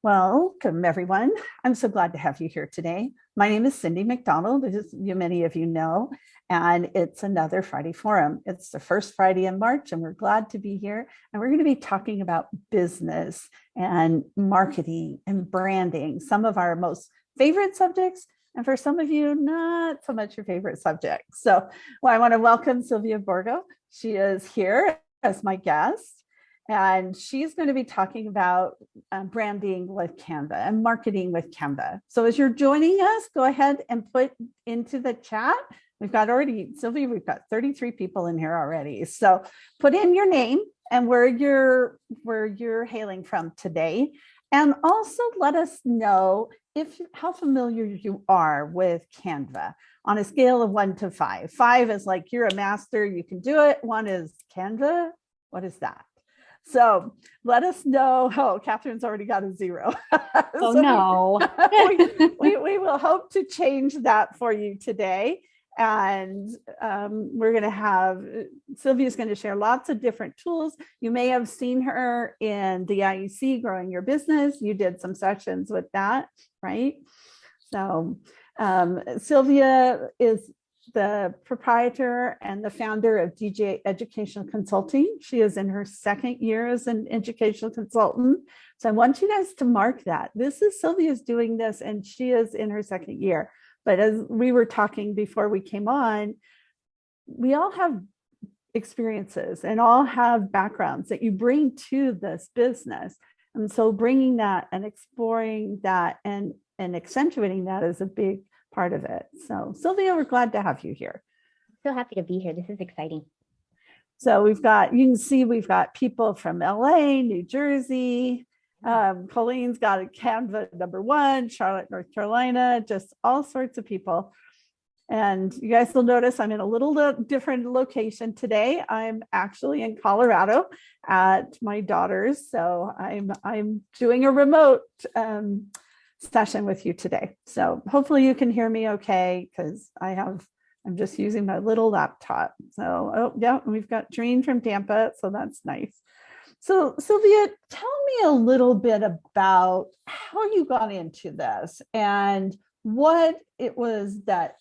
Welcome, everyone. I'm so glad to have you here today. My name is Cyndy McDonald, as many of you know, and it's another Friday Forum. It's the first Friday in March, and we're glad to be here. And we're going to be talking about business and marketing and branding, some of our most favorite subjects, and for some of you, not so much your favorite subject. I want to welcome Sylvia Borgo. She is here as my guest. And she's going to be talking about branding with Canva and marketing with Canva. So as you're joining us, go ahead and put into the chat. Sylvia, we've got 33 people in here already. So put in your name and where you're hailing from today. And also let us know how familiar you are with Canva on a scale of 1 to 5. 5 is like you're a master, you can do it. 1 is Canva. What is that? So let us know. Oh, Catherine's already got a 0. Oh, no. we will hope to change that for you today. And we're going to have, Sylvia's going to share lots of different tools. You may have seen her in the IEC, Growing Your Business. You did some sessions with that, right? So Sylvia is the proprietor and the founder of DJ Educational Consulting. She is in her 2nd year as an educational consultant. So I want you guys to mark that. Sylvia's doing this and she is in her 2nd year. But as we were talking before we came on, we all have experiences and all have backgrounds that you bring to this business. And so bringing that and exploring that and accentuating that is a big part of it. So Sylvia, we're glad to have you here. So happy to be here. This is exciting. So you can see we've got people from LA, New Jersey. Colleen's got a Canva #1, Charlotte, North Carolina, just all sorts of people. And you guys will notice I'm in a little different location today. I'm actually in Colorado at my daughter's. So I'm doing a remote session with you today. So hopefully you can hear me okay, because I'm just using my little laptop. So, we've got Dream from Tampa, so that's nice. So Sylvia, tell me a little bit about how you got into this and what it was that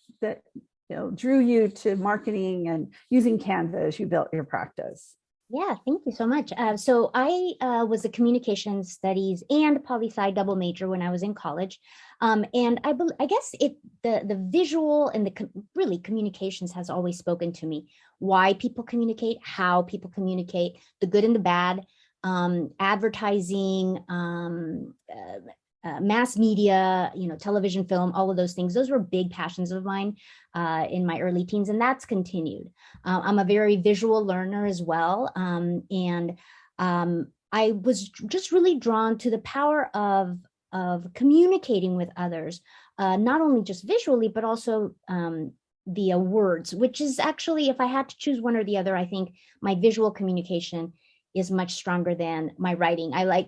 drew you to marketing and using Canva as you built your practice. Yeah, thank you so much. So I was a communication studies and poli-sci double major when I was in college. And I guess the visual and really communications has always spoken to me. Why people communicate, how people communicate, the good and the bad, advertising, mass media, television, film, all of those things. Those were big passions of mine in my early teens, and that's continued. I'm a very visual learner as well. I was just really drawn to the power of communicating with others, not only just visually, but also via words, which is actually, if I had to choose one or the other, I think my visual communication is much stronger than my writing. I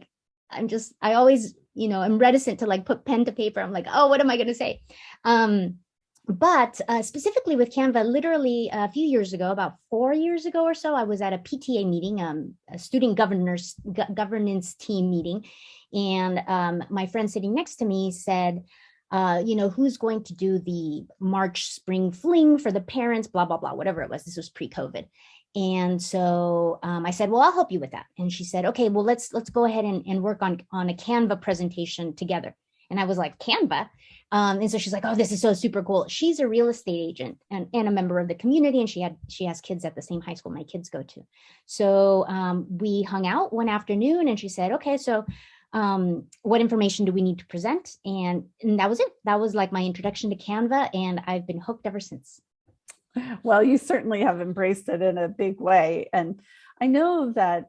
always, I'm reticent to put pen to paper. I'm like, oh, what am I going to say? But specifically with Canva, literally a few years ago, about 4 years ago or so, I was at a PTA meeting, a student governance team meeting. And my friend sitting next to me said, who's going to do the March spring fling for the parents, blah, blah, blah, whatever it was. This was pre-COVID. And so I said, well, I'll help you with that. And she said, okay, well, let's go ahead and work on a Canva presentation together. And I was like, Canva? And so she's like, oh, this is so super cool. She's a real estate agent and a member of the community. And she has kids at the same high school my kids go to. So we hung out one afternoon and she said, okay, so what information do we need to present? And that was it. That was like my introduction to Canva. And I've been hooked ever since. Well, you certainly have embraced it in a big way. And I know that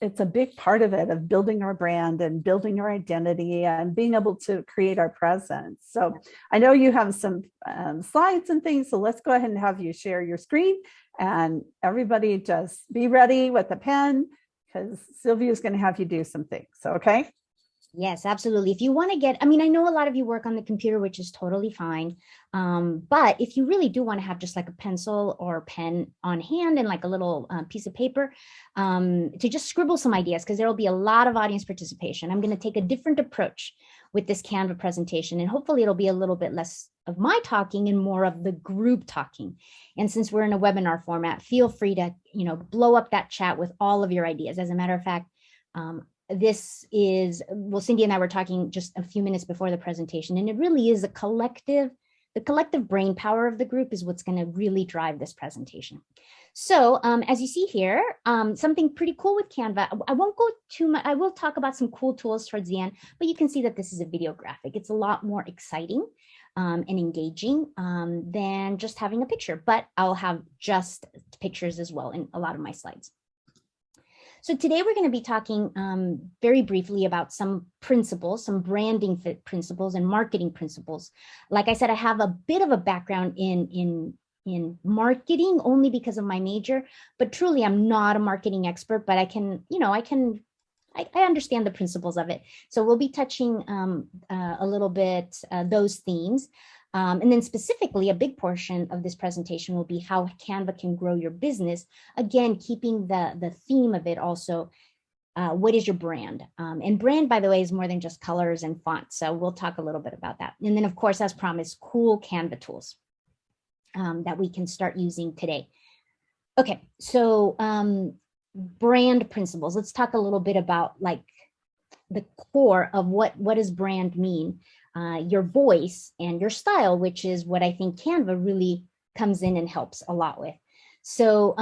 it's a big part of it, of building our brand and building our identity and being able to create our presence. So I know you have some slides and things. So let's go ahead and have you share your screen, and everybody just be ready with a pen, because Sylvia is going to have you do some things. Okay. Yes, absolutely. If you want to get, I mean, I know a lot of you work on the computer, which is totally fine. But if you really do want to have just like a pencil or pen on hand and like a little piece of paper to just scribble some ideas, because there will be a lot of audience participation. I'm going to take a different approach with this Canva presentation, and hopefully it'll be a little bit less of my talking and more of the group talking. And since we're in a webinar format, feel free to, blow up that chat with all of your ideas. As a matter of fact, this is, well, Cyndy and I were talking just a few minutes before the presentation, and it really is the collective brain power of the group is what's going to really drive this presentation. So as you see here, something pretty cool with Canva. I won't go too much. I will talk about some cool tools towards the end, but you can see that this is a video graphic. It's a lot more exciting and engaging than just having a picture, but I'll have just pictures as well in a lot of my slides. So today we're going to be talking very briefly about some principles, some branding principles and marketing principles. Like I said, I have a bit of a background in marketing only because of my major, but truly I'm not a marketing expert, but I understand the principles of it. So we'll be touching a little bit those themes. And then specifically, a big portion of this presentation will be how Canva can grow your business. Again, keeping the theme of it also, what is your brand? And brand, by the way, is more than just colors and fonts. So we'll talk a little bit about that. And then, of course, as promised, cool Canva tools that we can start using today. Okay, so brand principles. Let's talk a little bit about like the core of what does brand mean? Your voice and your style, which is what I think Canva really comes in and helps a lot with. So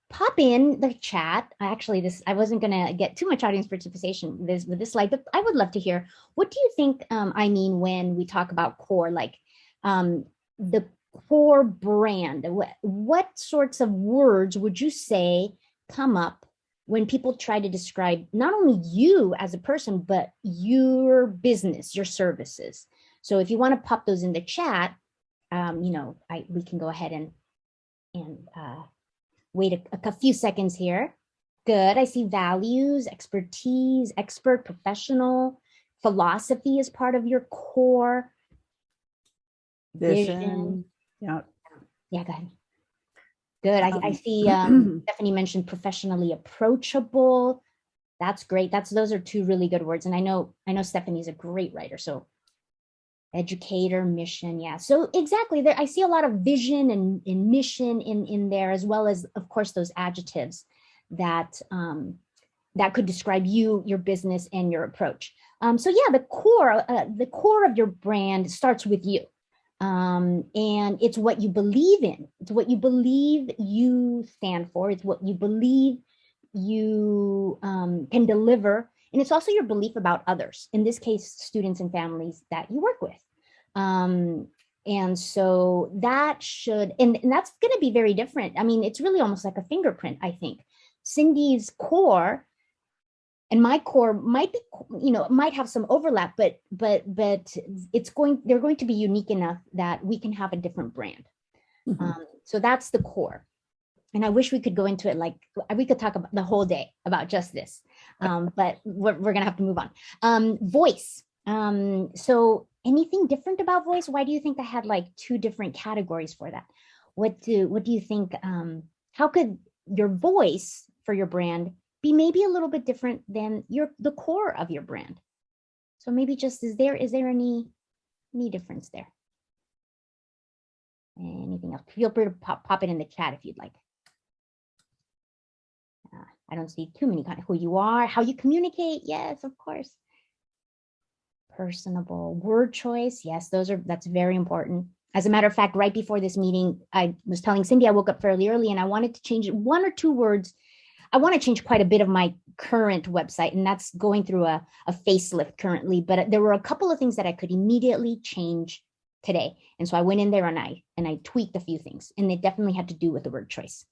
pop in the chat. Actually, I wasn't going to get too much audience participation with this slide, but I would love to hear, what do you think I mean when we talk about core, like the core brand? What sorts of words would you say come up when people try to describe not only you as a person, but your business, your services? So if you want to pop those in the chat, we can go ahead and wait a few seconds here. Good. I see values, expertise, expert, professional, philosophy is part of your core. Vision. Yeah, go ahead. Good. I see Stephanie mentioned professionally approachable. That's great. Those are two really good words. And I know Stephanie's a great writer. So educator, mission. Yeah. So exactly there. I see a lot of vision and mission in there, as well as, of course, those adjectives that could describe you, your business, and your approach. So yeah, the core of your brand starts with you. And it's what you believe in. It's what you believe you stand for. It's what you believe you can deliver. And it's also your belief about others, in this case, students and families that you work with. And so that and that's going to be very different. I mean, it's really almost like a fingerprint, I think. Cyndy's core and my core might be, might have some overlap, but they're going to be unique enough that we can have a different brand. Mm-hmm. So that's the core. And I wish we could go into it, like we could talk about the whole day about just this, but we're going to have to move on. Voice. So anything different about voice? Why do you think I had like two different categories for that? What do you think? How could your voice for your brand be maybe a little bit different than the core of your brand? So maybe just, is there any difference there? Anything else? Feel free to pop it in the chat if you'd like. I don't see too many, kind of who you are, how you communicate. Yes, of course. Personable, word choice. Yes, that's very important. As a matter of fact, right before this meeting, I was telling Cyndy I woke up fairly early and I wanted to change one or two words. I want to change quite a bit of my current website, and that's going through a facelift currently, but there were a couple of things that I could immediately change today. And so I went in there and I tweaked a few things, and they definitely had to do with the word choice.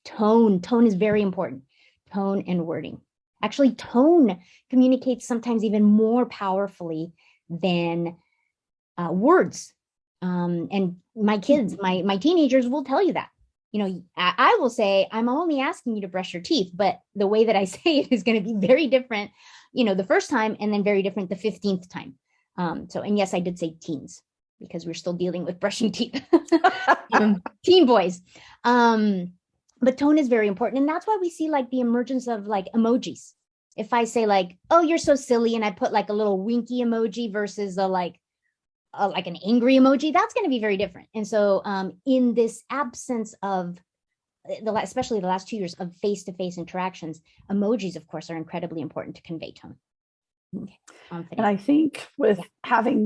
Tone is very important. Tone and wording. Actually, tone communicates sometimes even more powerfully than words. And my kids, my teenagers will tell you that. I will say, I'm only asking you to brush your teeth, but the way that I say it is going to be very different, the first time, and then very different the 15th time. And yes, I did say teens because we're still dealing with brushing teeth. Teen boys. But tone is very important. And that's why we see like the emergence of like emojis. If I say like, oh, you're so silly, and I put like a little winky emoji versus like an angry emoji, that's going to be very different. And so in this absence of especially the last 2 years of face-to-face interactions, emojis, of course, are incredibly important to convey tone. Okay. And I think with having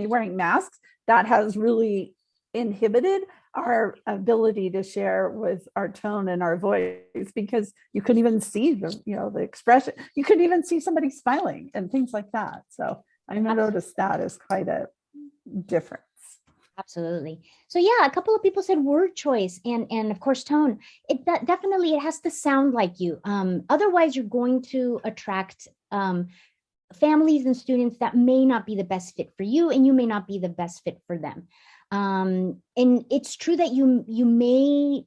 wearing masks, that has really inhibited our ability to share with our tone and our voice, because you couldn't even see the expression. You couldn't even see somebody smiling and things like that. So I noticed that as quite a difference. Absolutely. So yeah, a couple of people said word choice and of course tone. Definitely it has to sound like you. Otherwise, you're going to attract families and students that may not be the best fit for you, and you may not be the best fit for them. And it's true that you may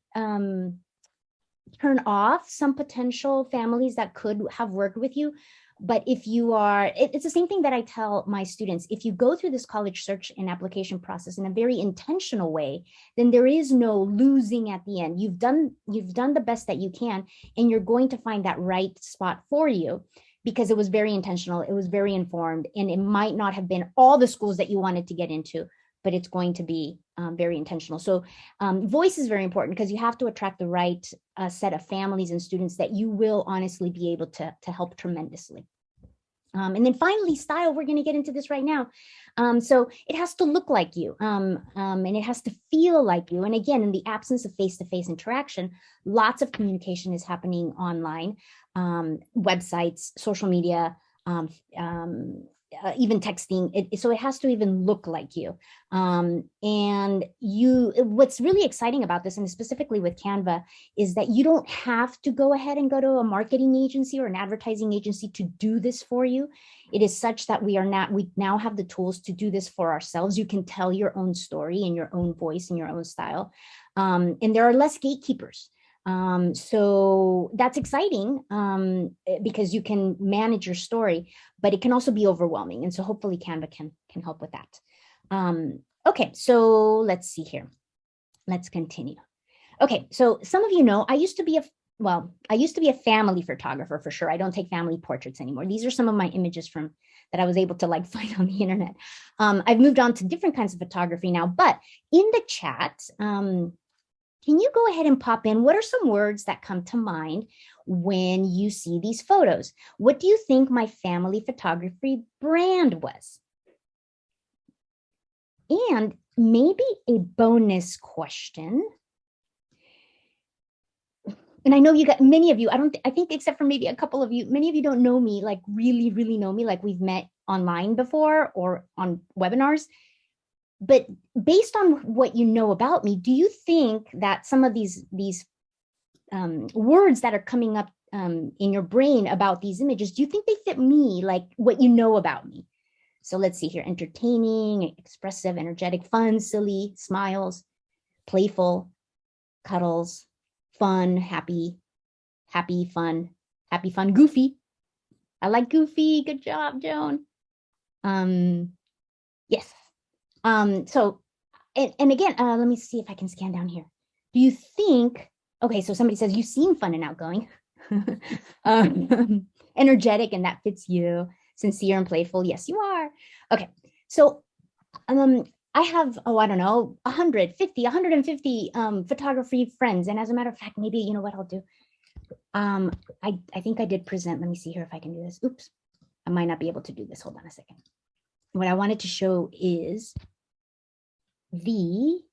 turn off some potential families that could have worked with you. But if you are, it's the same thing that I tell my students. If you go through this college search and application process in a very intentional way, then there is no losing at the end. You've done the best that you can, and you're going to find that right spot for you, because it was very intentional, it was very informed, and it might not have been all the schools that you wanted to get into, but it's going to be very intentional. So voice is very important, because you have to attract the right set of families and students that you will honestly be able to help tremendously. And then finally, style, we're going to get into this right now. So it has to look like you, and it has to feel like you. And again, in the absence of face-to-face interaction, lots of communication is happening online, websites, social media, even texting. So it has to even look like you. And what's really exciting about this, and specifically with Canva, is that you don't have to go ahead and go to a marketing agency or an advertising agency to do this for you. It is such that we now have the tools to do this for ourselves. You can tell your own story in your own voice and your own style. And there are less gatekeepers. So that's exciting, because you can manage your story, but it can also be overwhelming. And so hopefully Canva can help with that. Okay, so let's see here. Let's continue. Okay, so some of you know, I used to be a family photographer for sure. I don't take family portraits anymore. These are some of my images that I was able to like find on the internet. I've moved on to different kinds of photography now, but in the chat, can you go ahead and pop in, what are some words that come to mind when you see these photos? What do you think my family photography brand was? And maybe a bonus question. And I know you got many of you, I think except for maybe a couple of you, many of you don't know me, like really, really know me, like we've met online before or on webinars. But based on what you know about me, do you think that some of these words that are coming up in your brain about these images, do you think they fit me, like what you know about me? So let's see here: entertaining, expressive, energetic, fun, silly, smiles, playful, cuddles, fun, happy, fun, goofy. I like goofy. Good job, Joan. Yes. So, and again, let me see if I can scan down here. Do you think, okay, so somebody says you seem fun and outgoing, energetic, and that fits you, sincere and playful. Yes, you are. Okay. So, I have, I don't know, 150 photography friends. And as a matter of fact, maybe, you know what I'll do? I think I did present. Let me see here if I can do this. Oops. I might not be able to do this. Hold on a second. What I wanted to show is and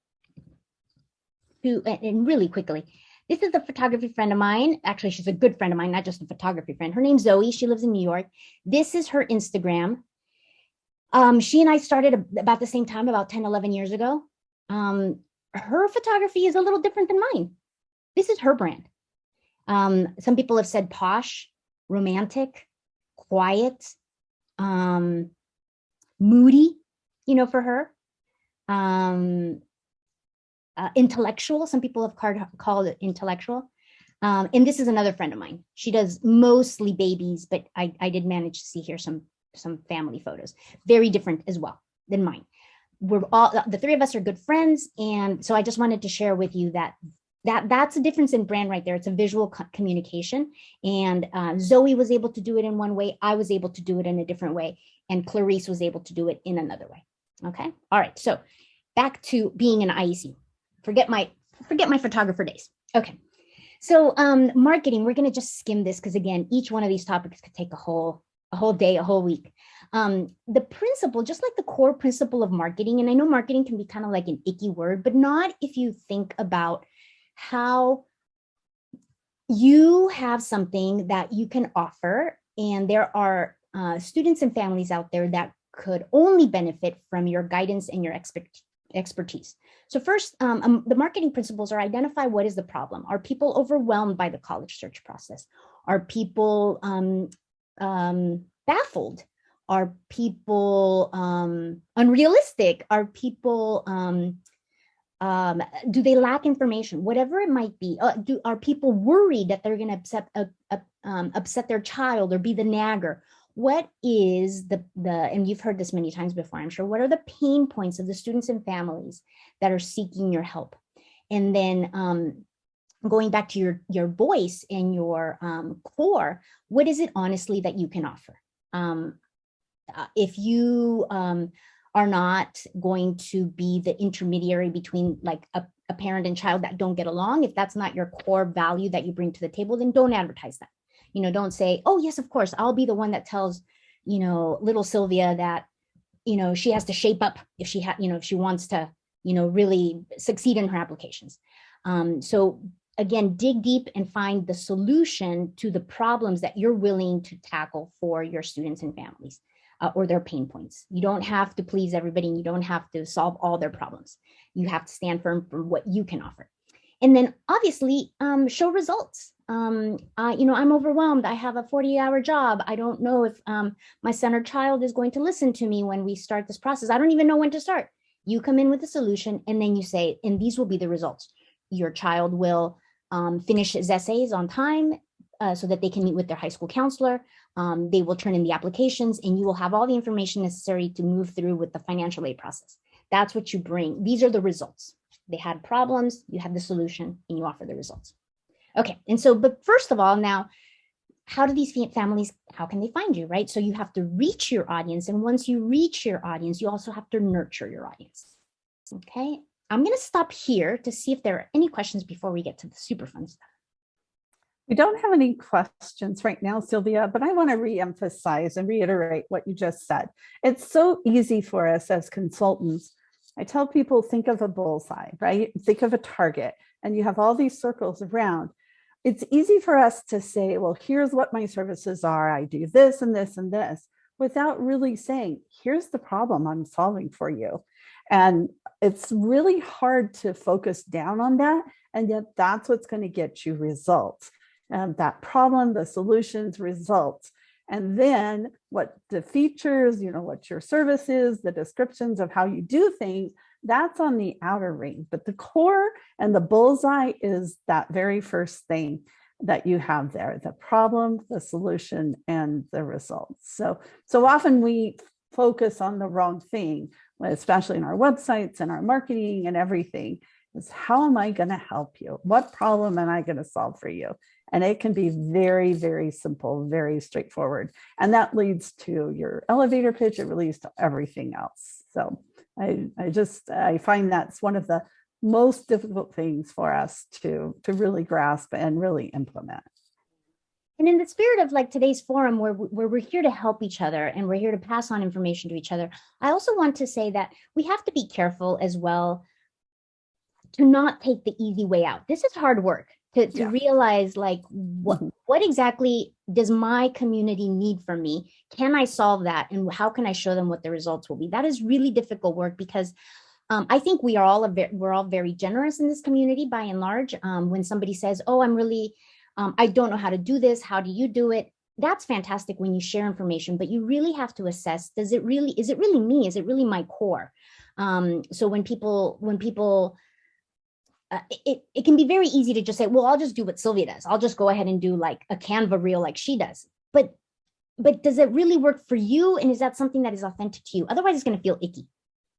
really quickly, this is a photography friend of mine. Actually, she's a good friend of mine, not just a photography friend. Her name's Zoe. She lives in New York. This is her Instagram. She and I started about the same time, about 10, 11 years ago. Her photography is a little different than mine. This is her brand. Some people have said posh, romantic, quiet, moody, for her. intellectual. Some people have called it intellectual. And this is another friend of mine. She does mostly babies, but I did manage to see here some family photos, very different as well than mine. We're all, the three of us are good friends. And so I just wanted to share with you that's a difference in brand right there. It's a visual communication. And Zoe was able to do it in one way. I was able to do it in a different way. And Clarice was able to do it in another way. Okay. All right. So back to being an IEC. Forget my photographer days. Okay. So marketing, we're going to just skim this because, again, each one of these topics could take a whole day, a whole week. The principle, just like the core principle of marketing, and I know marketing can be kind of like an icky word, but not if you think about how you have something that you can offer, and there are students and families out there that could only benefit from your guidance and your expertise. So first, the marketing principles are identify what is the problem. Are people overwhelmed by the college search process? Are people baffled? Are people unrealistic? Are people, do they lack information? Whatever it might be. Are people worried that they're going to upset their child or be the nagger? What is and you've heard this many times before, I'm sure, what are the pain points of the students and families that are seeking your help? And then going back to your voice and your core, what is it honestly that you can offer? If you are not going to be the intermediary between like a parent and child that don't get along, if that's not your core value that you bring to the table, then don't advertise that. Don't say, oh, yes, of course, I'll be the one that tells, little Sylvia that, she has to shape up if she if she wants to, really succeed in her applications. So again, dig deep and find the solution to the problems that you're willing to tackle for your students and families or their pain points. You don't have to please everybody. And you don't have to solve all their problems. You have to stand firm for what you can offer. And then obviously show results. I'm overwhelmed. I have a 40-hour job. I don't know if my son or child is going to listen to me when we start this process. I don't even know when to start. You come in with a solution and then you say, and these will be the results. Your child will finish his essays on time so that they can meet with their high school counselor. They will turn in the applications and you will have all the information necessary to move through with the financial aid process. That's what you bring. These are the results. They had problems, you had the solution, and you offer the results. Okay, and so, but first of all, now, how do these families, how can they find you, right? So you have to reach your audience, and once you reach your audience, you also have to nurture your audience. Okay, I'm going to stop here to see if there are any questions before we get to the super fun stuff. We don't have any questions right now, Sylvia, but I want to reemphasize and reiterate what you just said. It's so easy for us as consultants. I tell people, think of a bullseye, right? Think of a target, and you have all these circles around. It's easy for us to say, well, here's what my services are. I do this and this and this, without really saying, here's the problem I'm solving for you. And it's really hard to focus down on that. And yet that's what's going to get you results. That problem, the solutions, results. And then what the features, what your service is, the descriptions of how you do things, that's on the outer ring. But the core and the bullseye is that very first thing that you have there, the problem, the solution, and the results. So often we focus on the wrong thing, especially in our websites and our marketing and everything, is how am I going to help you? What problem am I going to solve for you? And it can be very, very simple, very straightforward. And that leads to your elevator pitch. It leads to everything else. So I find that's one of the most difficult things for us to really grasp and really implement. And in the spirit of like today's forum where we're here to help each other and we're here to pass on information to each other, I also want to say that we have to be careful as well to not take the easy way out. This is hard work. To realize like what exactly does my community need from me? Can I solve that? And how can I show them what the results will be? That is really difficult work because I think we're all very generous in this community by and large. When somebody says, oh, I don't know how to do this. How do you do it? That's fantastic when you share information, but you really have to assess, is it really me? Is it really my core? So when people it can be very easy to just say, well, I'll just do what Sylvia does. I'll just go ahead and do like a Canva reel like she does. But does it really work for you? And is that something that is authentic to you? Otherwise, it's going to feel icky,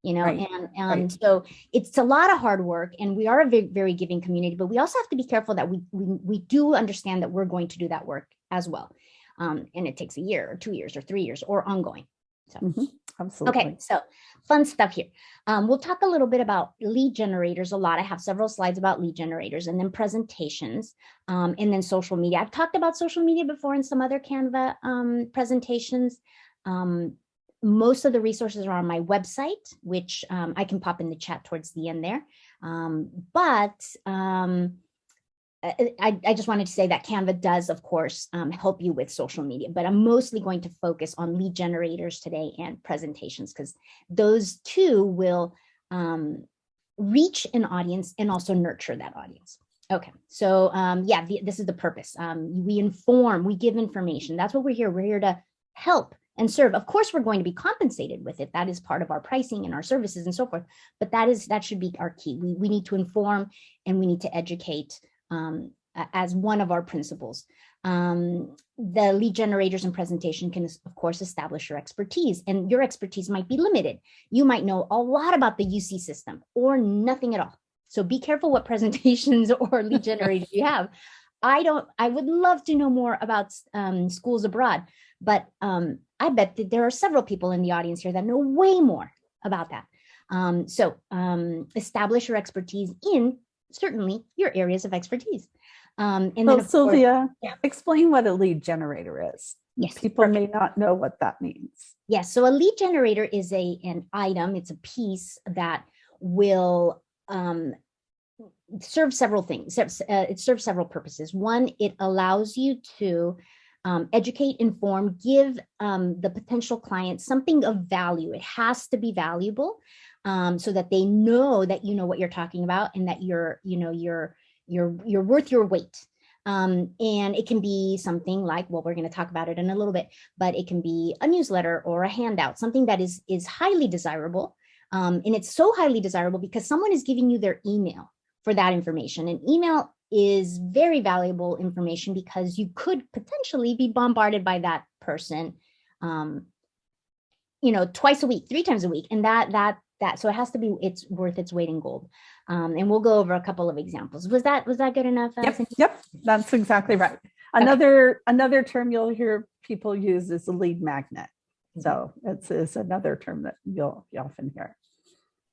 Right. and so it's a lot of hard work, and we are a very, very giving community, but we also have to be careful that we do understand that we're going to do that work as well. And it takes a year or 2 years or 3 years or ongoing. So, Absolutely. okay, so fun stuff here. We'll talk a little bit about lead generators a lot. I have several slides about lead generators, and then presentations, and then social media. I've talked about social media before in some other Canva presentations. Most of the resources are on my website, which I can pop in the chat towards the end there. I just wanted to say that Canva does, of course, help you with social media, but I'm mostly going to focus on lead generators today and presentations, because those two will reach an audience and also nurture that audience. Okay, so yeah, this is the purpose. We inform, we give information. That's what we're here. We're here to help and serve. Of course, we're going to be compensated with it. That is part of our pricing and our services and so forth. But that should be our key. We need to inform and we need to educate as one of our principles. The lead generators and presentation can, of course, establish your expertise, and your expertise might be limited. You might know a lot about the UC system or nothing at all. So be careful what presentations or lead generators you have. I would love to know more about schools abroad, but I bet that there are several people in the audience here that know way more about that. So establish your expertise in certainly your areas of expertise. And then, of Sylvia, course, explain what a lead generator is. Yes, people may not know what that means. Yes, so a lead generator is an item. It's a piece that will serve several things. It serves several purposes. One, it allows you to educate, inform, give the potential client something of value. It has to be valuable, so that they know that you know what you're talking about and that you're worth your weight. And it can be something like, well, we're going to talk about it in a little bit, but it can be a newsletter or a handout, something that is highly desirable. And it's so highly desirable because someone is giving you their email for that information. And email is very valuable information because you could potentially be bombarded by that person, twice a week, 3 times a week. And so it has to be, it's worth its weight in gold. And we'll go over a couple of examples. Was that good enough? Yep, that's exactly right. Another term you'll hear people use is a lead magnet. So it's another term that you often hear.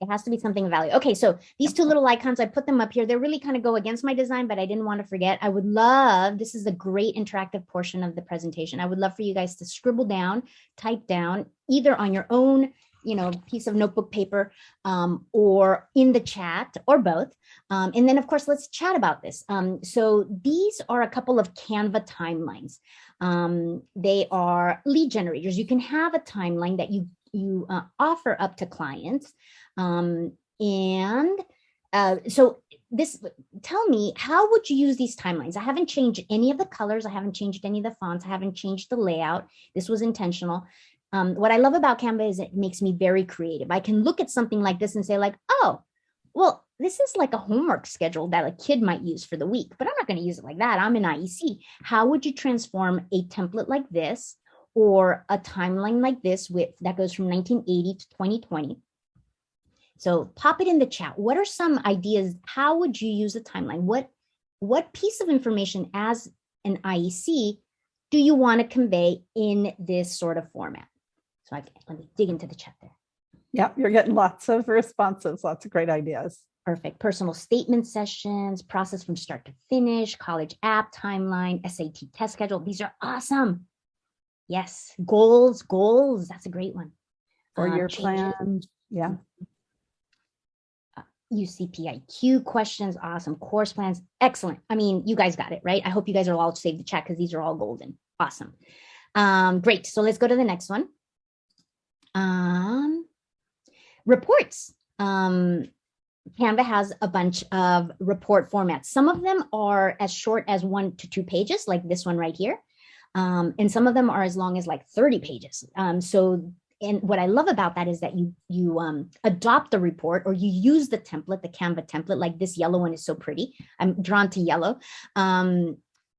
It has to be something of value. Okay, so these two little icons, I put them up here. They really kind of go against my design, but I didn't want to forget. I would love, this is a great interactive portion of the presentation. I would love for you guys to scribble down, type down, either on your own piece of notebook paper, or in the chat, or both. And then, of course, let's chat about this. So these are a couple of Canva timelines. They are lead generators. You can have a timeline that you offer up to clients. So tell me, how would you use these timelines? I haven't changed any of the colors. I haven't changed any of the fonts. I haven't changed the layout. This was intentional. What I love about Canva is it makes me very creative. I can look at something like this and say like, oh, well, this is like a homework schedule that a kid might use for the week, but I'm not going to use it like that. I'm an IEC. How would you transform a template like this or a timeline like this that goes from 1980 to 2020? So pop it in the chat. What are some ideas? How would you use a timeline? What piece of information as an IEC do you want to convey in this sort of format? So let me dig into the chat there. Yeah, you're getting lots of responses, lots of great ideas. Perfect. Personal statement sessions, process from start to finish, college app timeline, SAT test schedule. These are awesome. Yes. Goals. That's a great one. Or your plan. Yeah. UCPIQ questions. Awesome. Course plans. Excellent. I mean, you guys got it, right? I hope you guys are all saved the chat because these are all golden. Awesome. Great. So let's go to the next one. Reports. Canva has a bunch of report formats. Some of them are as short as 1 to 2 pages, like this one right here. And some of them are as long as like 30 pages. and what I love about that is that you adopt the report, or you use the template, the Canva template, like this yellow one is so pretty. I'm drawn to yellow.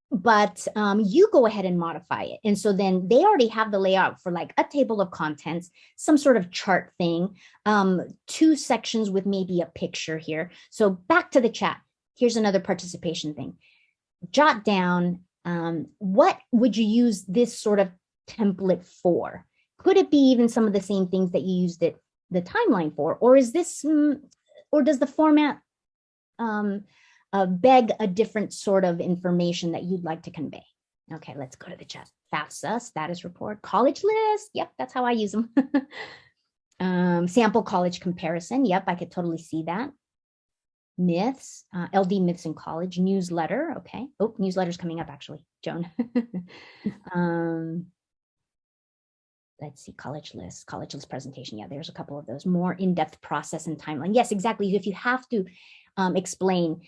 But you go ahead and modify it. And so then they already have the layout for like a table of contents, some sort of chart thing, 2 sections with maybe a picture here. So back to the chat. Here's another participation thing. Jot down, what would you use this sort of template for? Could it be even some of the same things that you used it, the timeline for? Or is this, or does the format beg a different sort of information that you'd like to convey? Okay, let's go to the chat. FAFSA, status report, college list. Yep, that's how I use them. Sample college comparison. Yep, I could totally see that. Myths, LD myths in college, newsletter. Okay. Oh, newsletter's coming up actually, Joan. Let's see, college list presentation. Yeah, there's a couple of those. More in-depth process and timeline. Yes, exactly. If you have to explain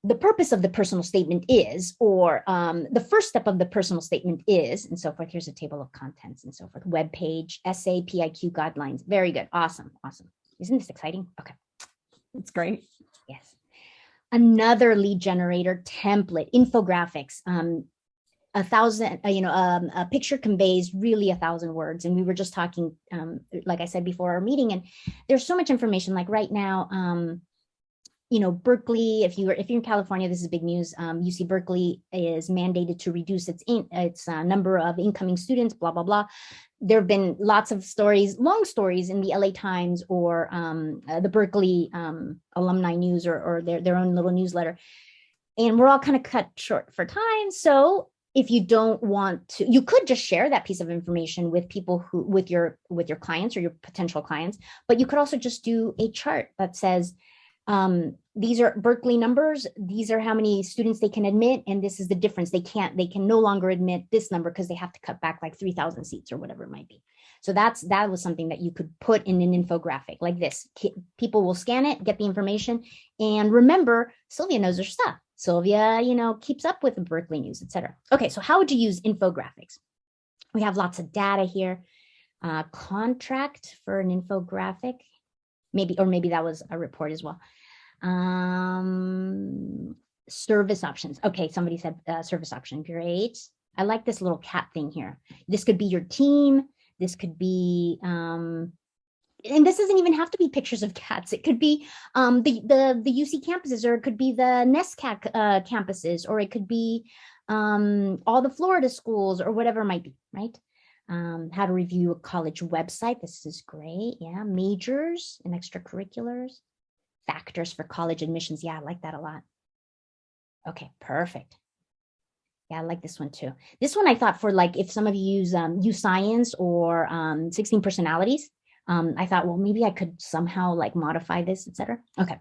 the purpose of the personal statement is, or the first step of the personal statement is, and so forth. Here's a table of contents and so forth. Web page, essay, PIQ guidelines. Very good. Awesome. Awesome. Isn't this exciting? Okay. It's great. Yes. Another lead generator template, infographics. 1,000, a picture conveys really 1,000 words. And we were just talking, like I said before our meeting, and there's so much information. Like right now, Berkeley, if you're in California, this is big news. UC Berkeley is mandated to reduce its number of incoming students, blah, blah, blah. There have been lots of stories, long stories in the LA Times or the Berkeley alumni news or their own little newsletter. And we're all kind of cut short for time. So if you don't want to, you could just share that piece of information with people with your clients or your potential clients, but you could also just do a chart that says, these are Berkeley numbers. These are how many students they can admit. And this is the difference. They can no longer admit this number because they have to cut back like 3,000 seats or whatever it might be. So that was something that you could put in an infographic like this. People will scan it, get the information. And remember, Sylvia knows her stuff. Sylvia, keeps up with the Berkeley news, etc. Okay. So how would you use infographics? We have lots of data here. Contract for an infographic. Maybe that was a report as well. Service options. Okay, somebody said service option. Great. I like this little cat thing here. This could be your team. This could be, and this doesn't even have to be pictures of cats. It could be the UC campuses, or it could be the NESCAC campuses, or it could be all the Florida schools, or whatever it might be, right? How to review a college website. This is great. Yeah. Majors and extracurriculars. Factors for college admissions. Yeah, I like that a lot. Okay, perfect. Yeah, I like this one too. This one I thought for like, if some of you use science or 16 personalities, I thought, well, maybe I could somehow like modify this, etc. Okay.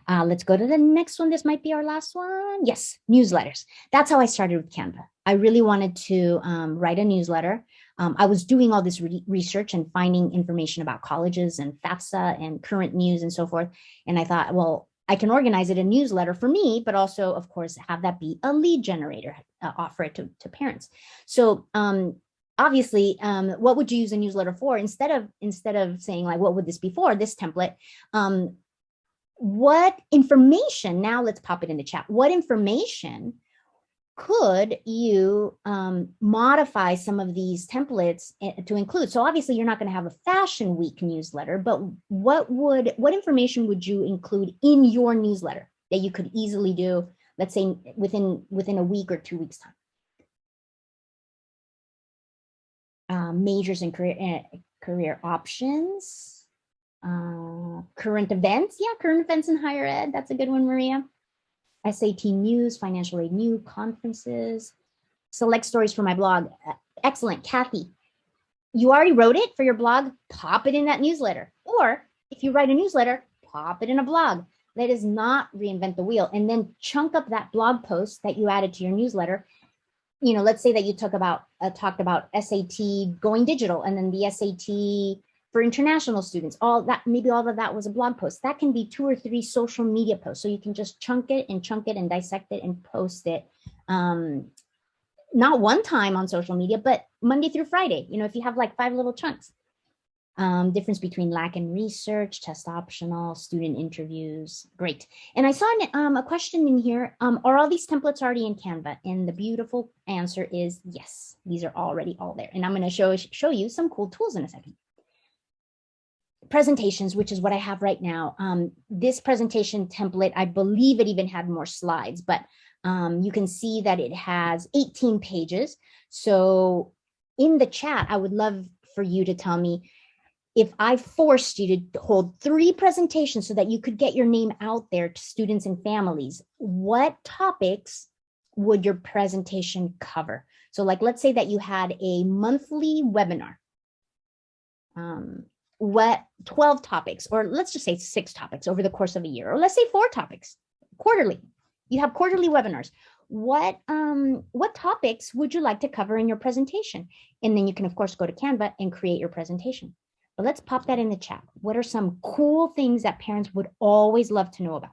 Let's go to the next one. This might be our last one. Yes, newsletters. That's how I started with Canva. I really wanted to write a newsletter. I was doing all this research and finding information about colleges and FAFSA and current news and so forth. And I thought, well, I can organize it in a newsletter for me, but also, of course, have that be a lead generator, offer it to parents. So obviously, what would you use a newsletter for? Instead of saying like, what would this be for, this template, what information, now let's pop it in the chat. What information could you modify some of these templates to include? So obviously you're not going to have a fashion week newsletter, but what information would you include in your newsletter that you could easily do, let's say within a week or 2 weeks time? Majors and career options, current events. Yeah, current events in higher ed. That's a good one, Maria. SAT news, financial aid news, conferences, select stories for my blog. Excellent, Kathy. You already wrote it for your blog, pop it in that newsletter. Or if you write a newsletter, pop it in a blog. That is not reinvent the wheel. And then chunk up that blog post that you added to your newsletter. Let's say that you talked about SAT going digital, and then the SAT for international students, maybe all of that was a blog post. That can be 2 or 3 social media posts. So you can just chunk it and dissect it and post it. Not one time on social media, but Monday through Friday, if you have like 5 little chunks, Difference between lack and research, test optional, student interviews. Great. And I saw a question in here. Are all these templates already in Canva? And the beautiful answer is yes, these are already all there. And I'm going to show you some cool tools in a second. Presentations, which is what I have right now. This presentation template, I believe it even had more slides, but you can see that it has 18 pages. So in the chat, I would love for you to tell me, if I forced you to hold 3 presentations so that you could get your name out there to students and families, what topics would your presentation cover? So like, let's say that you had a monthly webinar. What 12 topics, or let's just say 6 topics over the course of a year, or let's say 4 topics quarterly. You have quarterly webinars. What topics would you like to cover in your presentation? And then you can, of course, go to Canva and create your presentation. But let's pop that in the chat. What are some cool things that parents would always love to know about?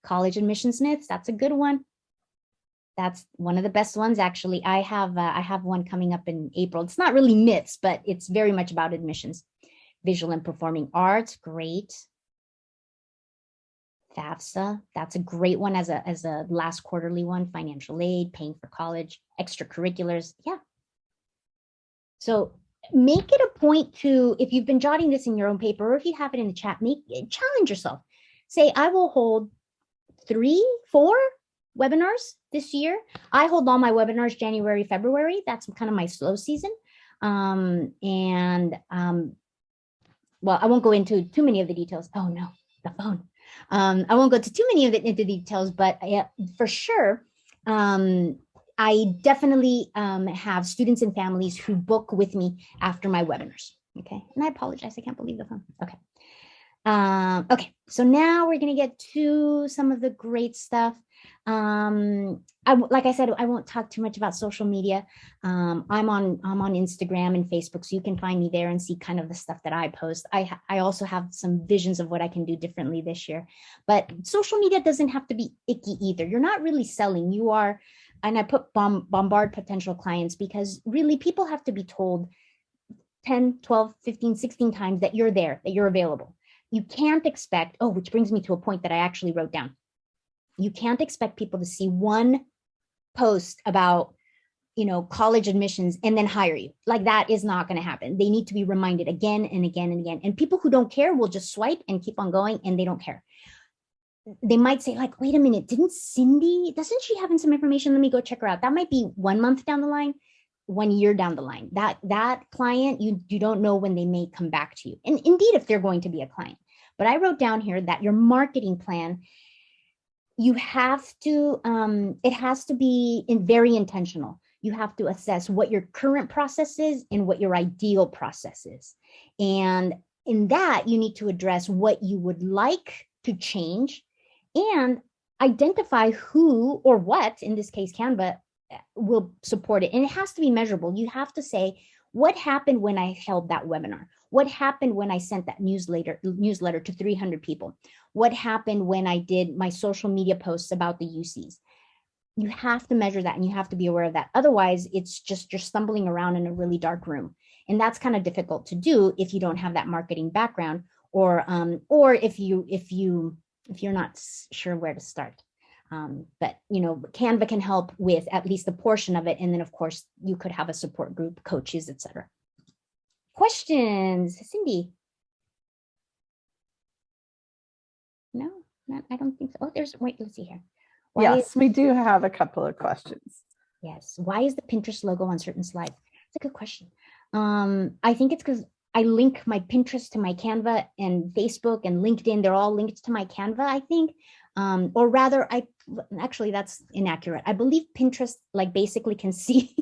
College admissions myths, that's a good one. That's one of the best ones, actually. I have one coming up in April. It's not really myths, but it's very much about admissions. Visual and performing arts, great. FAFSA, that's a great one as a last quarterly one. Financial aid, paying for college, extracurriculars, yeah. So make it a point to, if you've been jotting this in your own paper, or if you have it in the chat, challenge yourself. Say, I will hold 3, 4 webinars this year. I hold all my webinars January, February. That's kind of my slow season. Well, I won't go into too many of the details. Oh no, the phone. I won't go to too many of it into details, but for sure, I definitely have students and families who book with me after my webinars. Okay, and I apologize, I can't believe the phone. Okay. Okay, so now we're gonna get to some of the great stuff. Like I said, I won't talk too much about social media. I'm on Instagram and Facebook, so you can find me there and see kind of the stuff that I post. I also have some visions of what I can do differently this year. But social media doesn't have to be icky either. You're not really selling. You are, and I put bombard potential clients, because really people have to be told 10, 12, 15, 16 times that you're there, that you're available. You can't expect, oh, which brings me to a point that I actually wrote down. You can't expect people to see one post about, college admissions and then hire you. Like, that is not going to happen. They need to be reminded again and again and again. And people who don't care will just swipe and keep on going, and they don't care. They might say, like, wait a minute, doesn't she have some information? Let me go check her out. That might be 1 month down the line, 1 year down the line. That client, you don't know when they may come back to you. And indeed, if they're going to be a client. But I wrote down here that your marketing plan, you have to, it has to be very intentional. You have to assess what your current process is and what your ideal process is. And in that, you need to address what you would like to change and identify who or what, in this case, Canva, will support it. And it has to be measurable. You have to say, what happened when I held that webinar? What happened when I sent that newsletter to 300 people? What happened when I did my social media posts about the UCs? You have to measure that, and you have to be aware of that. Otherwise, it's just you're stumbling around in a really dark room. And that's kind of difficult to do if you don't have that marketing background, or if you're not sure where to start. But Canva can help with at least a portion of it. And then, of course, you could have a support group, coaches, etc. Questions, Cyndy? No, I don't think so. Oh, wait, let's see here. Yes, we do have a couple of questions. Yes. Why is the Pinterest logo on certain slides? It's a good question. I think it's because I link my Pinterest to my Canva, and Facebook and LinkedIn. They're all linked to my Canva, I think. Or rather, actually, that's inaccurate. I believe Pinterest basically can see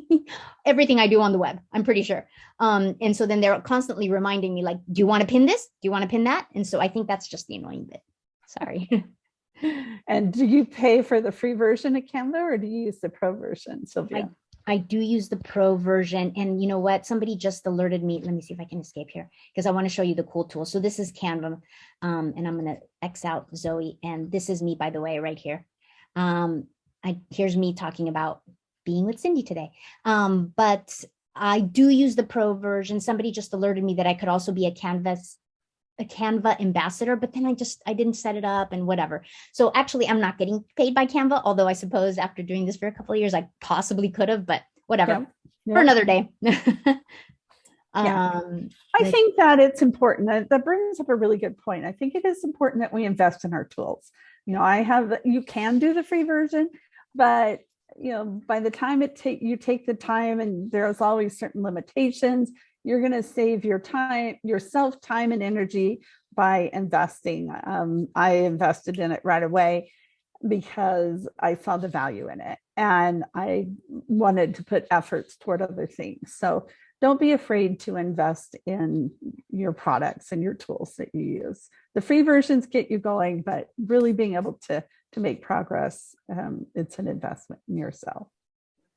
everything I do on the web, I'm pretty sure. And so then they're constantly reminding me, do you want to pin this? Do you want to pin that? And so I think that's just the annoying bit. Sorry. And do you pay for the free version of Canva, or do you use the pro version, Sylvia? I do use the pro version. And you know what? Somebody just alerted me. Let me see if I can escape here, because I want to show you the cool tool. So this is Canva, and I'm going to X out Zoe. And this is me, by the way, right here. Here's me talking about being with Cyndy today. But I do use the pro version. Somebody just alerted me that I could also be a Canva ambassador, but then I didn't set it up and whatever. So actually I'm not getting paid by Canva, although I suppose after doing this for a couple of years, I possibly could have, but whatever, for another day. I think that it's important. That brings up a really good point. I think it is important that we invest in our tools. You can do the free version, but by the time you take the time, and there's always certain limitations, you're going to save yourself time and energy by investing. I invested in it right away because I saw the value in it and I wanted to put efforts toward other things. So don't be afraid to invest in your products and your tools that you use. The free versions get you going, but really being able to make progress, it's an investment in yourself.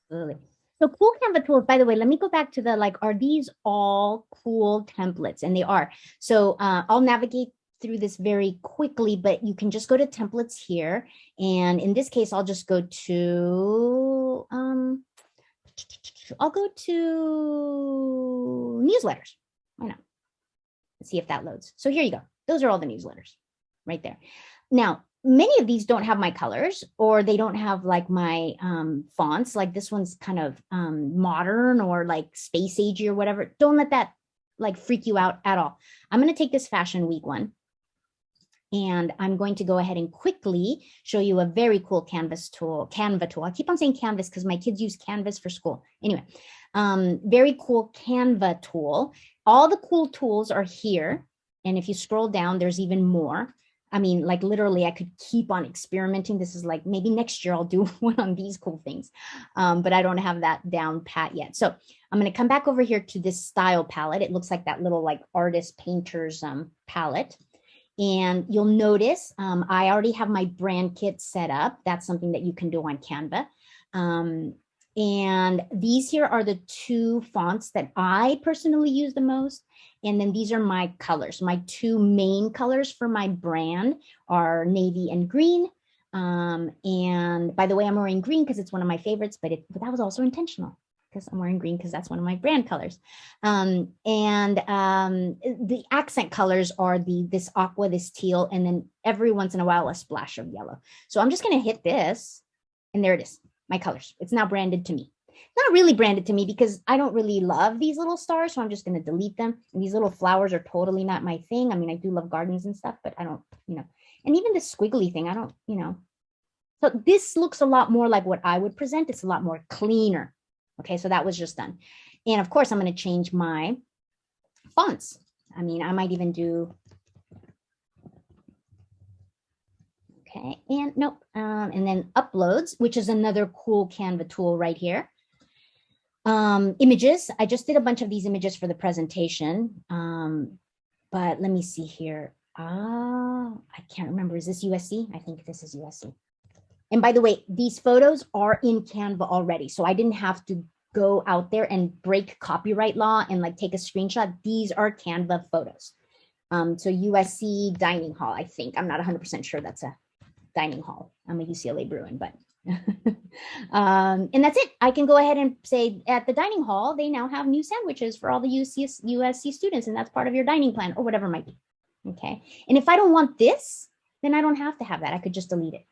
Absolutely. So cool Canva tools, by the way, let me go back to are these all cool templates? And they are. So I'll navigate through this very quickly, but you can just go to templates here. And in this case, I'll just go to, newsletters. Why not? Let's see if that loads. So here you go. Those are all the newsletters right there. Now, many of these don't have my colors, or they don't have like my fonts. Like this one's kind of modern or like space agey or whatever. Don't let that like freak you out at all. I'm going to take this Fashion Week one, and I'm going to go ahead and quickly show you a very cool Canva tool. I keep on saying Canvas because my kids use Canvas for school. Anyway, very cool Canva tool. All the cool tools are here. And if you scroll down, there's even more. I mean, like literally, I could keep on experimenting. This is like, maybe next year I'll do one on these cool things, but I don't have that down pat yet. So I'm going to come back over here to this style palette. It looks like that little like artist painter's palette. And you'll notice I already have my brand kit set up. That's something that you can do on Canva. And these here are the two fonts that I personally use the most. And then these are my colors. My two main colors for my brand are navy and green. And by the way, I'm wearing green because it's one of my favorites, but that was also intentional because I'm wearing green because that's one of my brand colors. And the accent colors are this aqua, this teal, and then every once in a while, a splash of yellow. So I'm just going to hit this, and there it is. My colors. It's now branded to me. Not really branded to me because I don't really love these little stars, so I'm just going to delete them. And these little flowers are totally not my thing. I mean, I do love gardens and stuff, but I don't, and even this squiggly thing, I don't, So this looks a lot more like what I would present. It's a lot more cleaner. Okay, so that was just done. And of course, I'm going to change my fonts. I mean, I might even do okay, and nope. And then uploads, which is another cool Canva tool right here. Images. I just did a bunch of these images for the presentation. But let me see here. I can't remember. Is this USC? I think this is USC. And by the way, these photos are in Canva already. So I didn't have to go out there and break copyright law and like take a screenshot. These are Canva photos. So USC dining hall, I think. I'm not 100% sure that's a dining hall. I'm a UCLA Bruin, but and that's it. I can go ahead and say at the dining hall, they now have new sandwiches for all the USC students, and that's part of your dining plan or whatever it might be. Okay. And if I don't want this, then I don't have to have that. I could just delete it.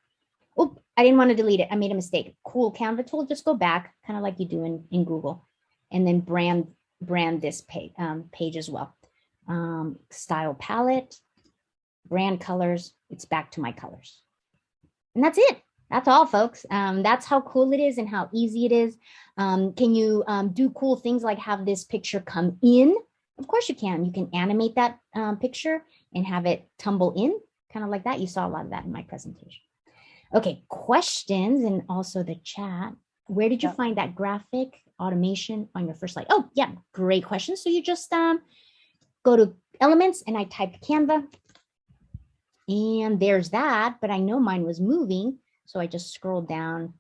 Oh, I didn't want to delete it. I made a mistake. Cool Canva tool. Just go back, kind of like you do in Google, and then brand this page as well. Style palette, brand colors. It's back to my colors. And that's it. That's all, folks. That's how cool it is and how easy it is. Can you do cool things like have this picture come in? Of course you can. You can animate that picture and have it tumble in, kind of like that. You saw a lot of that in my presentation. Okay, questions and also the chat. Where did you find that graphic automation on your first slide? Oh, yeah, great question. So you just go to Elements and I typed Canva. And there's that, but I know mine was moving. So I just scrolled down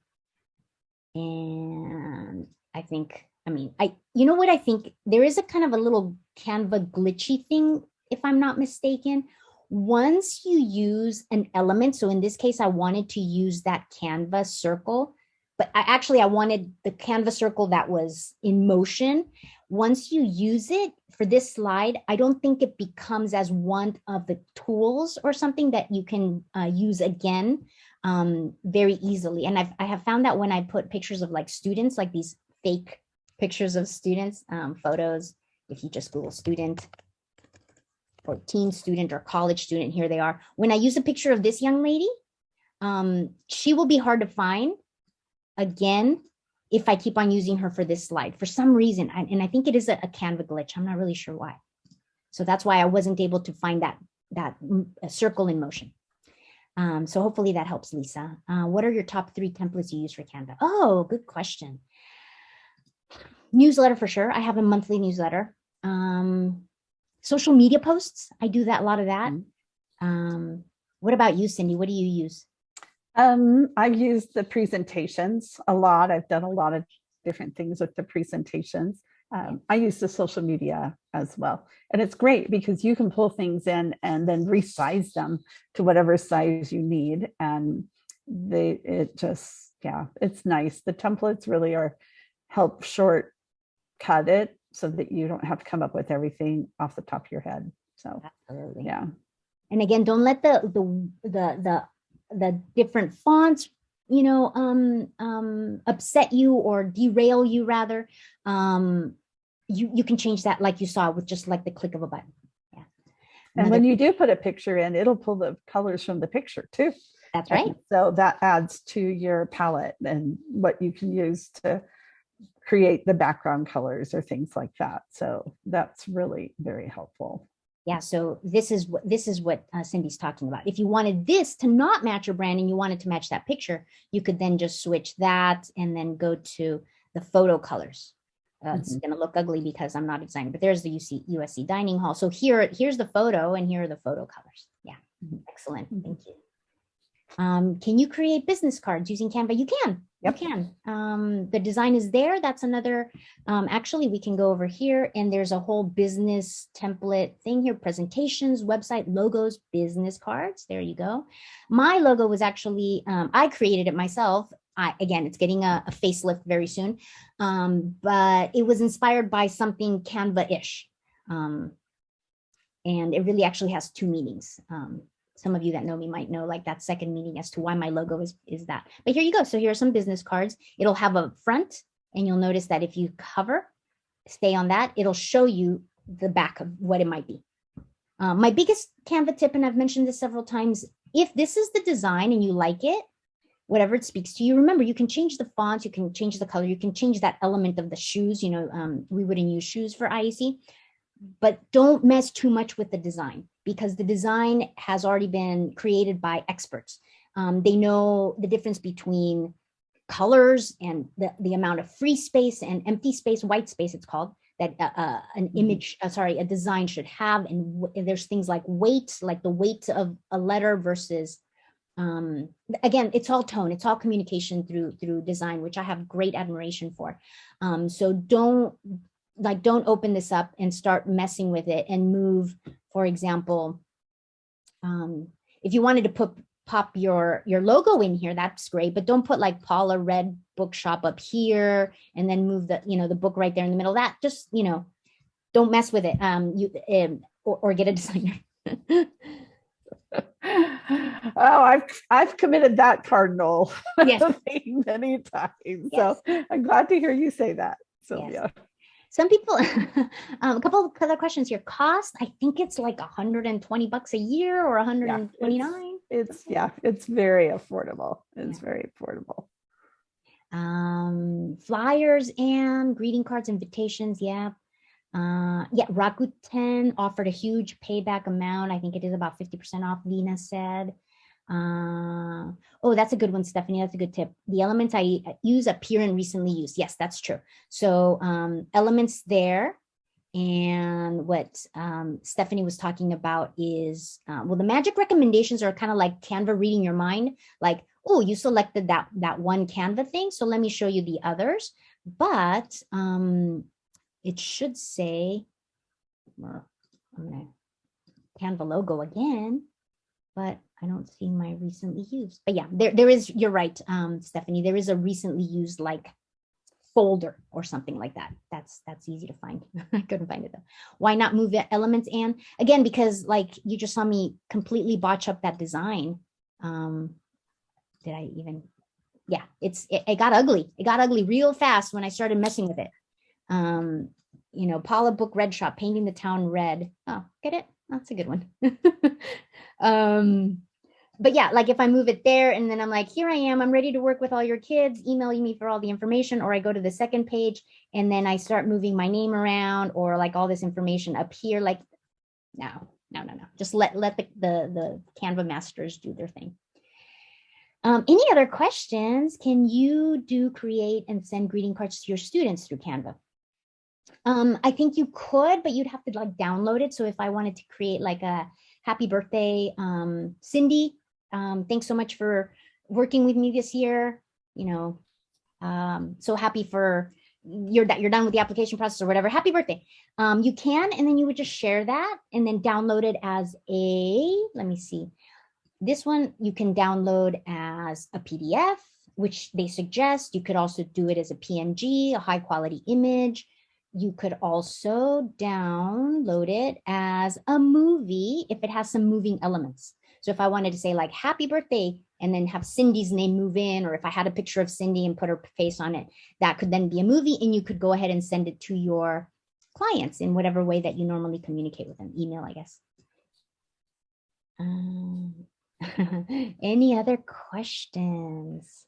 and I think, you know what I think? There is a kind of a little Canva glitchy thing, if I'm not mistaken. Once you use an element, so in this case, I wanted to use that Canva circle, but I wanted the Canva circle that was in motion. Once you use it for this slide, I don't think it becomes as one of the tools or something that you can use again very easily. And I have found that when I put pictures of like students, like these fake pictures of students, photos, if you just Google student or teen student or college student, here they are. When I use a picture of this young lady, she will be hard to find again if I keep on using her for this slide for some reason. And I think it is a Canva glitch. I'm not really sure why. So that's why I wasn't able to find that circle in motion. So hopefully that helps, Lisa. What are your top 3 templates you use for Canva? Oh, good question. Newsletter for sure. I have a monthly newsletter. Social media posts. I do a lot of that. What about you, Cyndy? What do you use? I've used the presentations a lot. I've done a lot of different things with the presentations. I use the social media as well. And it's great because you can pull things in and then resize them to whatever size you need. And it's nice. The templates really help shortcut it so that you don't have to come up with everything off the top of your head. So, absolutely. Yeah. And again, don't let the different fonts, upset you or derail you rather. You can change that like you saw with just like the click of a button. Yeah. And when you do put a picture in, it'll pull the colors from the picture too. That's right. And so that adds to your palette and what you can use to create the background colors or things like that. So that's really very helpful. Yeah, so this is what Cyndy's talking about. If you wanted this to not match your brand and you wanted to match that picture, you could then just switch that and then go to the photo colors. It's going to look ugly because I'm not a designer, but there's the USC dining hall. So here's the photo and here are the photo colors. Yeah, excellent. Thank you. Can you create business cards using Canva? You can. Yep. You can. The design is there. That's another, actually, we can go over here and there's a whole business template thing here, presentations, website, logos, business cards. There you go. My logo was actually, I created it myself. Again, it's getting a facelift very soon, but it was inspired by something Canva-ish. And it really actually has 2 meanings. Some of you that know me might know like that second meaning as to why my logo is that. But here you go. So here are some business cards. It'll have a front and you'll notice that if you stay on that, it'll show you the back of what it might be. My biggest Canva tip, and I've mentioned this several times, if this is the design and you like it, whatever it speaks to you, remember, you can change the fonts, you can change the color, you can change that element of the shoes. We wouldn't use shoes for IEC, but don't mess too much with the design because the design has already been created by experts. They know the difference between colors and the amount of free space and empty space, white space it's called, that a design should have. And there's things like weight, like the weight of a letter versus, again, it's all tone, it's all communication through design, which I have great admiration for. So don't open this up and start messing with it and move. For example, if you wanted to pop your logo in here, that's great, but don't put like Paula Red Bookshop up here and then move the book right there in the middle. That just, don't mess with it. Or get a designer. Oh, I've committed that cardinal thing many times. Yes. So I'm glad to hear you say that, Sylvia. Yes. Some people, a couple of other questions here. Cost, I think it's like $120 a year or $129. It's very affordable. It's very affordable. Flyers and greeting cards, invitations. Yeah. Rakuten offered a huge payback amount. I think it is about 50% off, Lena said. Oh, that's a good one, Stephanie. That's a good tip. The elements I use appear in recently used. Yes, that's true. So elements there. And what Stephanie was talking about is, the magic recommendations are kind of like Canva reading your mind. Like, oh, you selected that one Canva thing. So let me show you the others. But it should say, I'm going to Canva logo again. but I don't see my recently used. But yeah, there is, you're right, Stephanie, there is a recently used like folder or something like that. That's easy to find. I couldn't find it though. Why not move the elements, Anne? Again, because like you just saw me completely botch up that design. Did I even? Yeah, it got ugly. It got ugly real fast when I started messing with it. You know, Paula Book Red Shop, painting the town red. Oh, get it? That's a good one. But yeah, like if I move it there and then I'm like, here I am, I'm ready to work with all your kids, emailing me for all the information, or I go to the second page and then I start moving my name around or like all this information up here. Like, no. Just let the Canva masters do their thing. Any other questions? Can you create and send greeting cards to your students through Canva? I think you could, but you'd have to like download it. So if I wanted to create like a happy birthday, Cyndy, thanks so much for working with me this year. You know, so happy for you're done with the application process or whatever. Happy birthday. You can, and then you would just share that and then download it as let me see. This one you can download as a PDF, which they suggest. You could also do it as a PNG, a high quality image. You could also download it as a movie if it has some moving elements. So if I wanted to say like happy birthday and then have Cyndy's name move in, or if I had a picture of Cyndy and put her face on it, that could then be a movie, and you could go ahead and send it to your clients in whatever way that you normally communicate with them, email, I guess. Any other questions?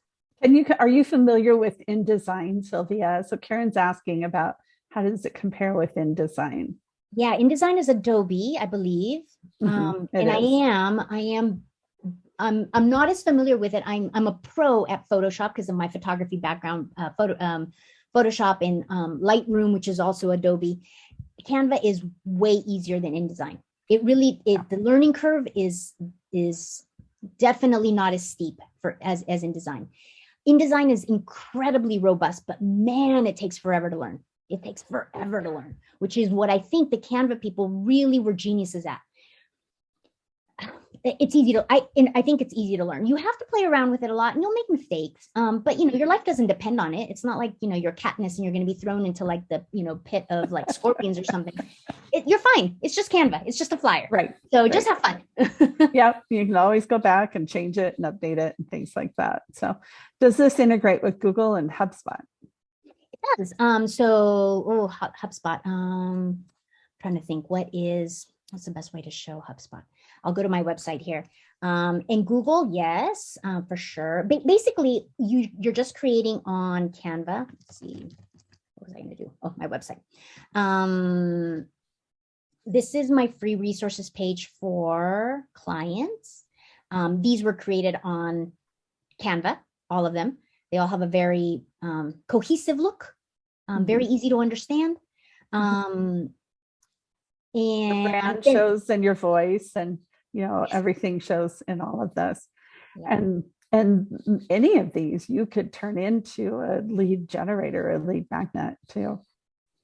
Are you familiar with InDesign, Sylvia? So Karen's asking about how does it compare with InDesign? Yeah, InDesign is Adobe, I believe. And I'm not as familiar with it. I'm a pro at Photoshop because of my photography background, Photoshop and Lightroom, which is also Adobe. Canva is way easier than InDesign. The learning curve is definitely not as steep as InDesign. InDesign is incredibly robust, but man, it takes forever to learn. It takes forever to learn, which is what I think the Canva people really were geniuses at. It's easy to, I think it's easy to learn. You have to play around with it a lot and you'll make mistakes. But you know, your life doesn't depend on it. It's not like, you know, you're Katniss and you're going to be thrown into like the, you know, pit of like scorpions or something. You're fine. It's just Canva. It's just a flyer. Right. So just have fun. Yeah. You can always go back and change it and update it and things like that. So does this integrate with Google and HubSpot? It does. HubSpot. Trying to think what's the best way to show HubSpot? I'll go to my website here. In Google, yes, for sure. Basically, you're just creating on Canva. Let's see, what was I going to do? Oh, my website. This is my free resources page for clients. These were created on Canva, all of them. They all have a very cohesive look, very easy to understand. And the brand shows in your voice, and you know everything shows in all of this. Yeah. And any of these you could turn into a lead generator, a lead magnet too.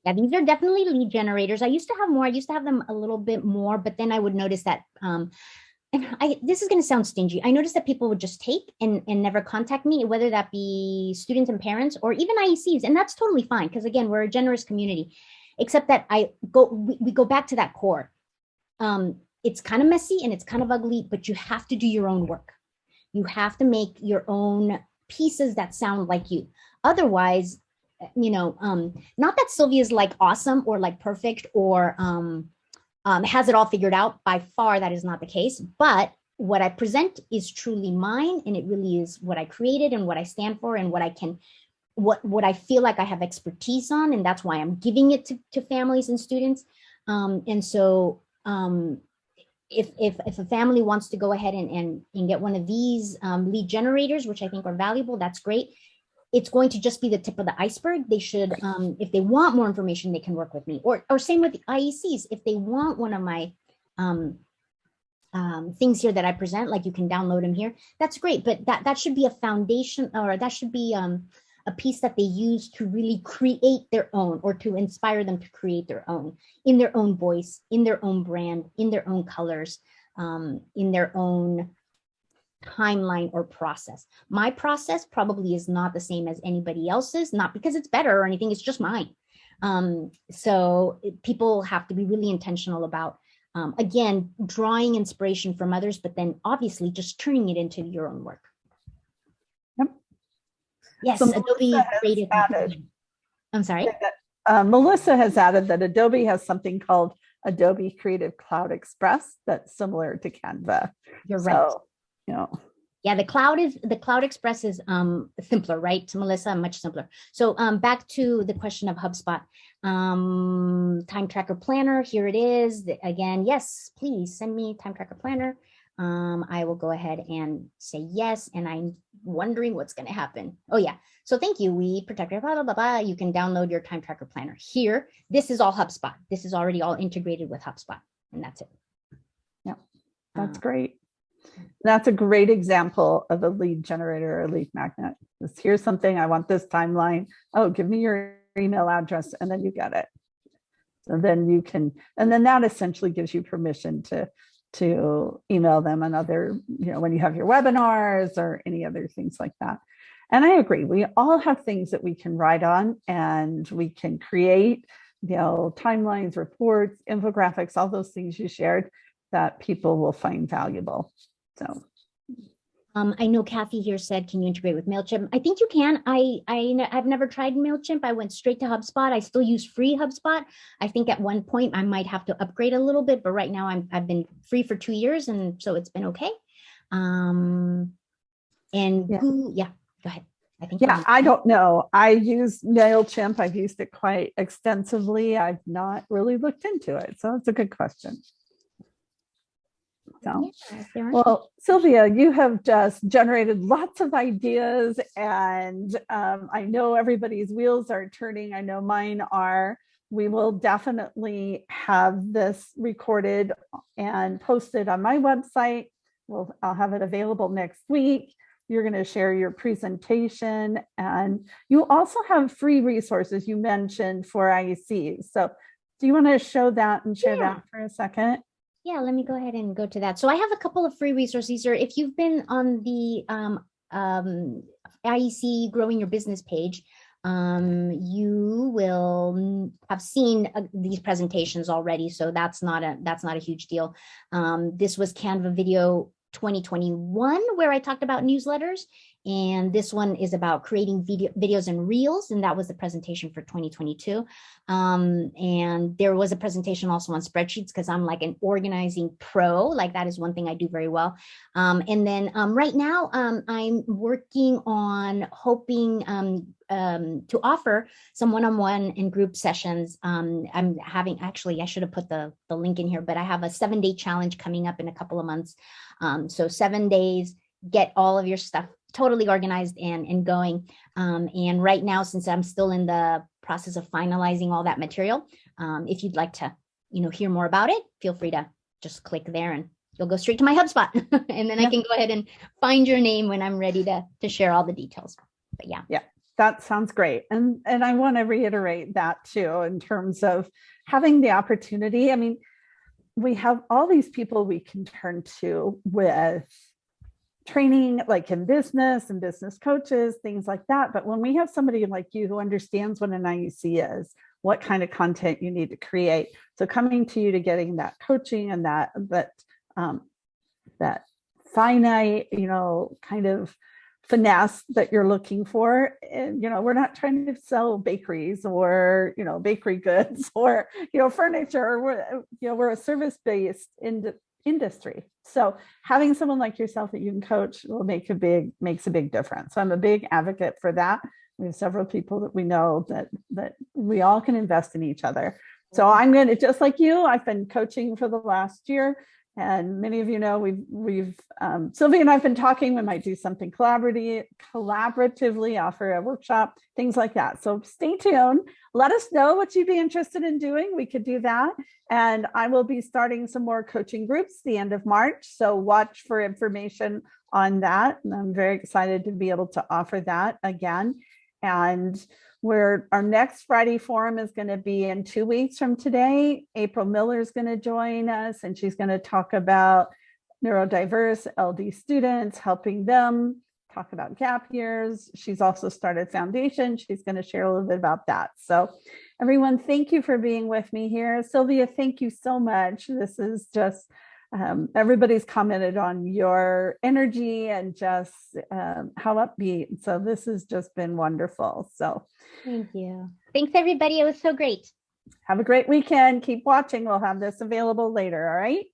Yeah, these are definitely lead generators. I used to have more. I used to have them a little bit more, but then I would notice that and this is going to sound stingy. I noticed that people would just take and never contact me, whether that be students and parents or even IECs. And that's totally fine. Because again, we're a generous community, except that we go back to that core. It's kind of messy and it's kind of ugly, but you have to do your own work. You have to make your own pieces that sound like you. Otherwise, you know, not that Sylvia's like awesome or like perfect or, has it all figured out. By far, that is not the case. But what I present is truly mine, and it really is what I created and what I stand for and what I feel like I have expertise on, and that's why I'm giving it to families and students. And so, if a family wants to go ahead and get one of these lead generators, which I think are valuable, that's great. It's going to just be the tip of the iceberg. They should, if they want more information, they can work with me. Or same with the IECs. If they want one of my things here that I present, like you can download them here, that's great. But that should be a foundation, or that should be a piece that they use to really create their own, or to inspire them to create their own in their own voice, in their own brand, in their own colors. in their own timeline or process. My process probably is not the same as anybody else's, not because it's better or anything, it's just mine. So people have to be really intentional about, again, drawing inspiration from others, but then obviously just turning it into your own work. Yep. Yes, so Adobe created. I'm sorry. Melissa has added that Adobe has something called Adobe Creative Cloud Express that's similar to Canva. You're right. You know. Yeah, the Cloud Express is simpler, right, Melissa? Much simpler. So back to the question of HubSpot. Time Tracker Planner, here it is. Again, yes, please send me Time Tracker Planner. I will go ahead and say yes, and I'm wondering what's going to happen. Oh yeah, so thank you. We protect your blah, blah, blah, blah. You can download your Time Tracker Planner here. This is all HubSpot. This is already all integrated with HubSpot, and that's it. Yeah, that's great. That's a great example of a lead generator or a lead magnet. Here's something, I want this timeline. Oh, give me your email address, and then you get it. So then you can, and then that essentially gives you permission to email them on other, when you have your webinars or any other things like that. And I agree, we all have things that we can write on, and we can create, timelines, reports, infographics, all those things you shared that people will find valuable. So I know Kathy here said, can you integrate with MailChimp? I think you can. I've never tried MailChimp. I went straight to HubSpot. I still use free HubSpot. I think at one point I might have to upgrade a little bit, but right now I've been free for 2 years, and so it's been okay. Go ahead. I don't know. I use MailChimp. I've used it quite extensively. I've not really looked into it. So it's a good question. So, well, Sylvia, you have just generated lots of ideas, and I know everybody's wheels are turning. I know mine are. We will definitely have this recorded and posted on my website. I'll have it available next week. You're going to share your presentation, and you also have free resources you mentioned for IECs. So do you want to show that and share that for a second? Yeah, let me go ahead and go to that. So I have a couple of free resources. Or if you've been on the IEC Growing Your Business page, you will have seen these presentations already. So that's not a huge deal. This was Canva Video 2021, where I talked about newsletters. And this one is about creating videos and reels. And that was the presentation for 2022. And there was a presentation also on spreadsheets, because I'm like an organizing pro. Like that is one thing I do very well. And then right now I'm working on hoping to offer some one-on-one and group sessions. I'm having, actually, I should have put the link in here, but I have a 7-day challenge coming up in a couple of months. So 7 days, get all of your stuff totally organized and going. And right now, since I'm still in the process of finalizing all that material, if you'd like to, hear more about it, feel free to just click there and you'll go straight to my HubSpot. And then I can go ahead and find your name when I'm ready to share all the details. But yeah. Yeah, that sounds great. And I want to reiterate that too, in terms of having the opportunity. I mean, we have all these people we can turn to with training, like in business and business coaches, things like that. But when we have somebody like you who understands what an IEC is, what kind of content you need to create, so coming to you to getting that coaching and that finite, kind of finesse that you're looking for. And, we're not trying to sell bakeries or, bakery goods or, furniture. We're a service-based industry. So having someone like yourself that you can coach will makes a big difference. So I'm a big advocate for that. We have several people that we know that we all can invest in each other. So I'm going to, just like you, I've been coaching for the last year. And many of you know, we've Sylvia and I've been talking. We might do something collaboratively, offer a workshop, things like that. So stay tuned. Let us know what you'd be interested in doing. We could do that. And I will be starting some more coaching groups the end of March. So watch for information on that. And I'm very excited to be able to offer that again. And our next Friday forum is going to be in 2 weeks from today. April Miller is going to join us, and she's going to talk about neurodiverse LD students, helping them talk about gap years. She's also started Foundation. She's going to share a little bit about that. So everyone, thank you for being with me here. Sylvia, thank you so much. This is just, everybody's commented on your energy and just how upbeat. So this has just been wonderful. So thank you. Thanks, everybody. It was so great. Have a great weekend. Keep watching. We'll have this available later. All right.